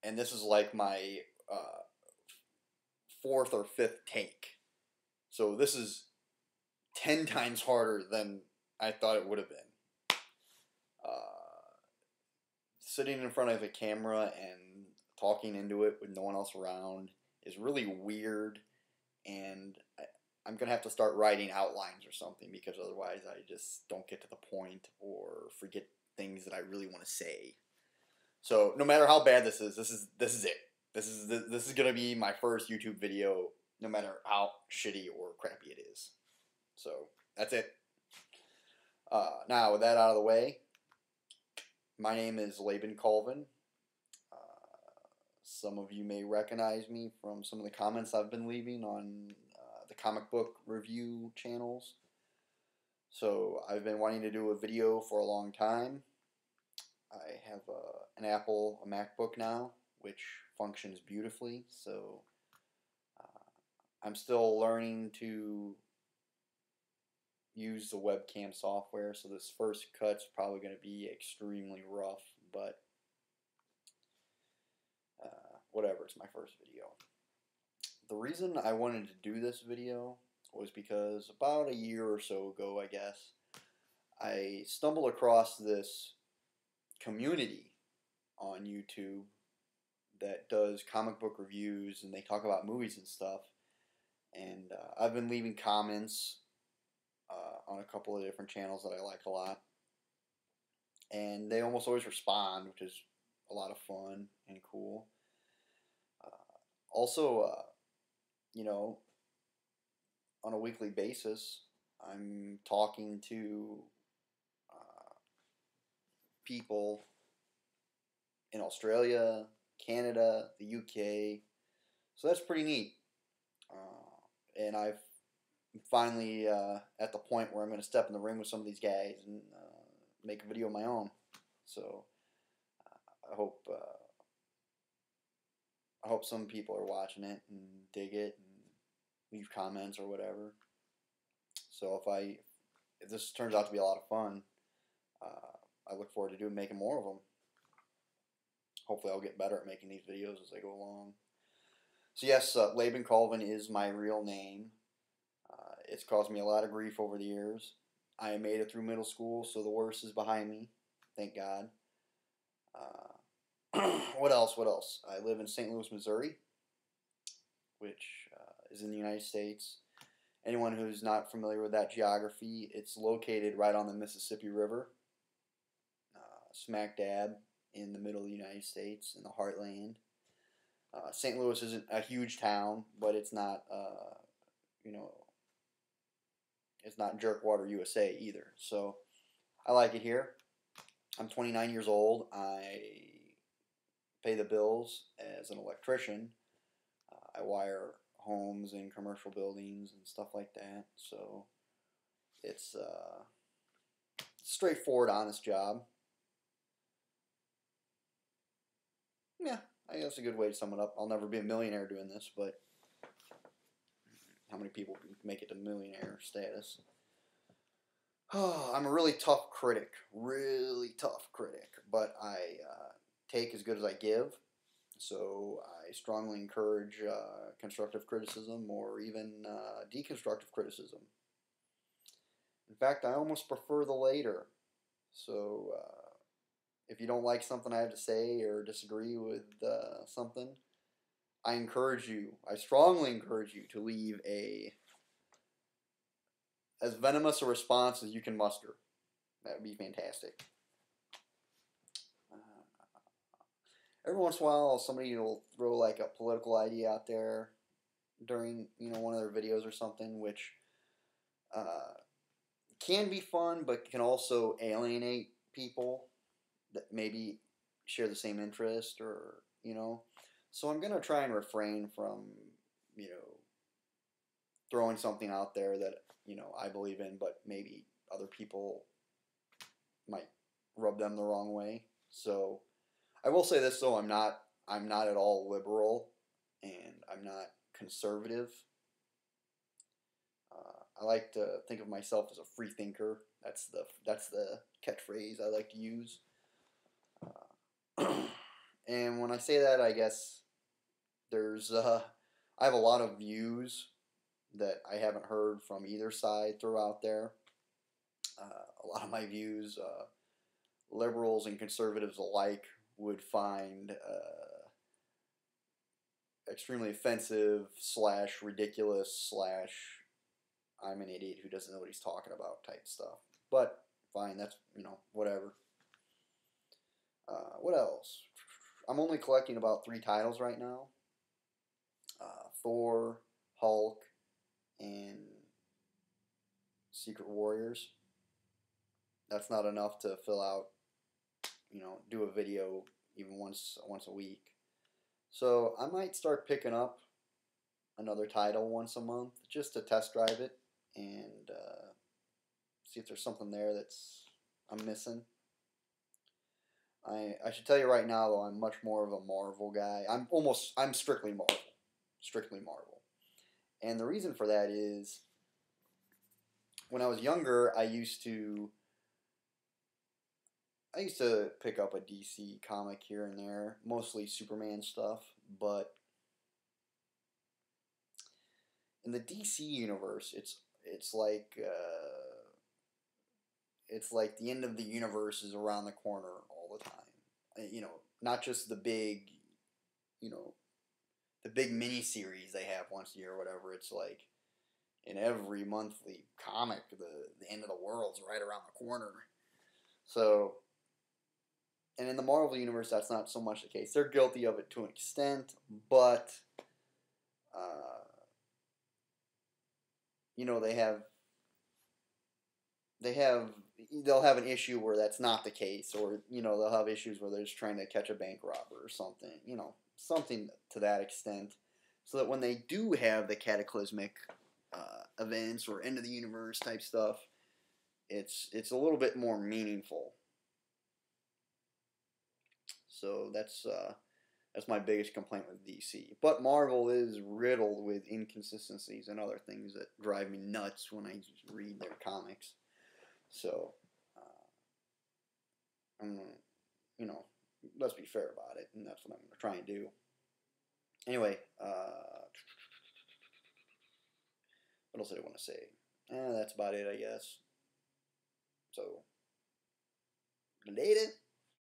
and this is like my fourth or fifth take. So this is 10 times harder than I thought it would have been. Sitting in front of a camera and talking into it with no one else around is really weird, and I'm going to have to start writing outlines or something, because otherwise I just don't get to the point or forget things that I really want to say. So no matter how bad this is it. This is going to be my first YouTube video, no matter how shitty or crappy it is. So that's it. Now, with that out of the way, my name is Laban Colvin. Some of you may recognize me from some of the comments I've been leaving on the comic book review channels. So I've been wanting to do a video for a long time. I have a MacBook now, which functions beautifully. So I'm still learning to use the webcam software, so this first cut's probably going to be extremely rough, but whatever, it's my first video. The reason I wanted to do this video was because about a year or so ago, I guess, I stumbled across this community on YouTube that does comic book reviews, and they talk about movies and stuff, and I've been leaving comments on a couple of different channels that I like a lot, and they almost always respond, which is a lot of fun and cool. Also, you know, on a weekly basis, I'm talking to people in Australia, Canada, the UK, so that's pretty neat. And I've finally at the point where I'm going to step in the ring with some of these guys and make a video of my own. So I hope some people are watching it and dig it and leave comments or whatever. So if this turns out to be a lot of fun, I look forward to making more of them. Hopefully I'll get better at making these videos as I go along. So yes, Laban Colvin is my real name. It's caused me a lot of grief over the years. I made it through middle school, so the worst is behind me. Thank God. What else? I live in St. Louis, Missouri, which is in the United States. Anyone who's not familiar with that geography, it's located right on the Mississippi River, smack dab in the middle of the United States, in the heartland. St. Louis isn't a huge town, but it's not, it's not Jerkwater, USA either. So I like it here. I'm 29 years old. I pay the bills as an electrician. I wire homes and commercial buildings and stuff like that. So it's a straightforward, honest job. Yeah, I guess that's a good way to sum it up. I'll never be a millionaire doing this, but how many people can make it to millionaire status? I'm a really tough critic, but I take as good as I give, so I strongly encourage constructive criticism or even deconstructive criticism. In fact, I almost prefer the later. So if you don't like something I have to say or disagree with something, I strongly encourage you to leave as venomous a response as you can muster. That would be fantastic. Every once in a while, somebody will throw like a political idea out there during one of their videos or something, which can be fun, but can also alienate people that maybe share the same interest, or So I'm gonna try and refrain from throwing something out there that I believe in, but maybe other people might rub them the wrong way. So I will say this though, I'm not at all liberal, and I'm not conservative. I like to think of myself as a free thinker. That's the catchphrase I like to use. And when I say that, I guess there's I have a lot of views that I haven't heard from either side throw out there. A lot of my views, liberals and conservatives alike would find extremely offensive / ridiculous / I'm an idiot who doesn't know what he's talking about type stuff. But fine, that's, whatever. What else? I'm only collecting about 3 titles right now. Thor, Hulk, and Secret Warriors. That's not enough to fill out, do a video even once a week. So I might start picking up another title once a month just to test drive it and see if there's something there that's I'm missing. I should tell you right now though, I'm much more of a Marvel guy. I'm strictly Marvel. Strictly Marvel. And the reason for that is when I was younger, I used to pick up a DC comic here and there, mostly Superman stuff, but in the DC universe, it's like the end of the universe is around the corner all the time. Not just the big, the big mini series they have once a year or whatever. It's like in every monthly comic, the end of the world's right around the corner. So, and in the Marvel universe, that's not so much the case. They're guilty of it to an extent, but they'll have an issue where that's not the case, or they'll have issues where they're just trying to catch a bank robber or something, something to that extent, so that when they do have the cataclysmic events or end of the universe type stuff, it's a little bit more meaningful. So that's my biggest complaint with DC. But Marvel is riddled with inconsistencies and other things that drive me nuts when I read their comics. So, let's be fair about it, and that's what I'm going to try and do. Anyway, what else did I want to say? That's about it, I guess. So, later.